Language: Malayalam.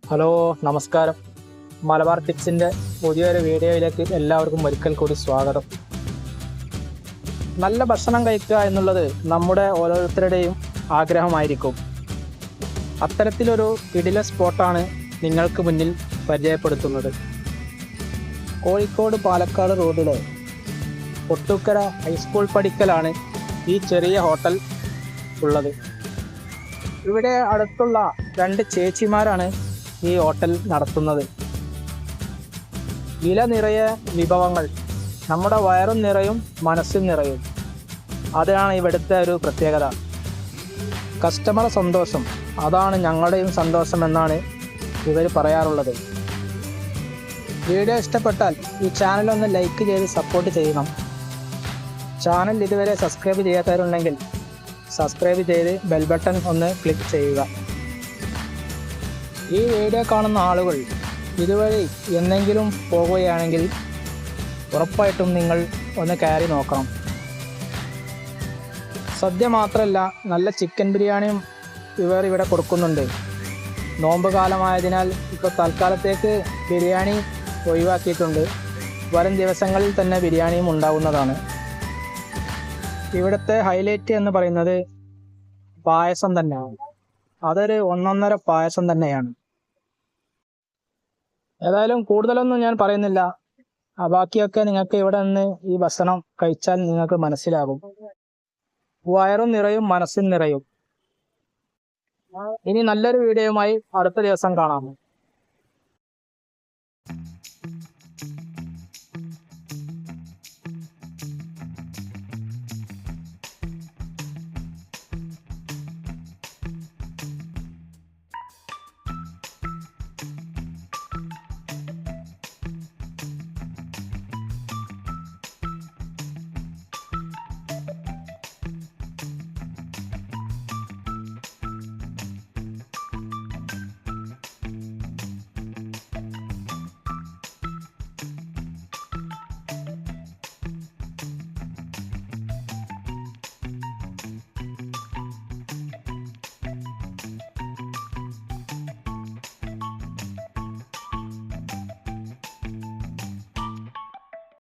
ഹലോ, നമസ്കാരം. മലബാർ ടിപ്സിൻ്റെ പുതിയൊരു വീഡിയോയിലേക്ക് എല്ലാവർക്കും ഒരിക്കൽ കൂടി സ്വാഗതം. നല്ല ഭക്ഷണം കഴിക്കുക എന്നുള്ളത് നമ്മുടെ ഓരോരുത്തരുടെയും ആഗ്രഹമായിരിക്കും. അത്തരത്തിലൊരു കിടില സ്പോട്ടാണ് നിങ്ങൾക്ക് മുന്നിൽ പരിചയപ്പെടുത്തുന്നത്. കോഴിക്കോട് പാലക്കാട് റോഡിലെ ഒട്ടുക്കര ഹൈസ്കൂൾ പടിക്കലാണ് ഈ ചെറിയ ഹോട്ടൽ ഉള്ളത്. ഇവിടെ അടുത്തുള്ള 2 ചേച്ചിമാരാണ് ഈ ഹോട്ടൽ നടത്തുന്നത്. വില നിറയെ വിഭവങ്ങൾ, നമ്മുടെ വയറും നിറയും മനസ്സും നിറയും. അതാണ് ഇവിടുത്തെ ഒരു പ്രത്യേകത. കസ്റ്റമർ സന്തോഷം, അതാണ് ഞങ്ങളുടെയും സന്തോഷം എന്നാണ് ഇവർ പറയാറുള്ളത്. വീഡിയോ ഇഷ്ടപ്പെട്ടാൽ ഈ ചാനലൊന്ന് ലൈക്ക് ചെയ്ത് സപ്പോർട്ട് ചെയ്യണം. ചാനൽ ഇതുവരെ സബ്സ്ക്രൈബ് ചെയ്യാത്തവരുണ്ടെങ്കിൽ സബ്സ്ക്രൈബ് ചെയ്ത് ബെൽ ബട്ടൺ ഒന്ന് ക്ലിക്ക് ചെയ്യുക. ഈ വീഡിയോ കാണുന്ന ആളുകൾ ഇതുവഴി എന്നെങ്കിലും പോകുകയാണെങ്കിൽ ഉറപ്പായിട്ടും നിങ്ങൾ ഒന്ന് കയറി നോക്കണം. സദ്യ മാത്രമല്ല, നല്ല ചിക്കൻ ബിരിയാണിയും ഇവർ ഇവിടെ കൊടുക്കുന്നുണ്ട്. നോമ്പ് കാലമായതിനാൽ ഇപ്പോൾ തൽക്കാലത്തേക്ക് ബിരിയാണി ഒഴിവാക്കിയിട്ടുണ്ട്. വരും ദിവസങ്ങളിൽ തന്നെ ബിരിയാണിയും ഉണ്ടാകുന്നതാണ്. ഇവിടുത്തെ ഹൈലൈറ്റ് എന്ന് പറയുന്നത് പായസം തന്നെയാണ്. അതൊരു ഒന്നൊന്നര പായസം തന്നെയാണ്. ഏതായാലും കൂടുതലൊന്നും ഞാൻ പറയുന്നില്ല. ബാക്കിയൊക്കെ നിങ്ങൾക്ക് ഇവിടെ നിന്ന് ഈ ഭക്ഷണം കഴിച്ചാൽ നിങ്ങൾക്ക് മനസ്സിലാകും. വയറും നിറയും മനസ്സും നിറയും. ഇനി നല്ലൊരു വീഡിയോയുമായി അടുത്ത ദിവസം കാണാം.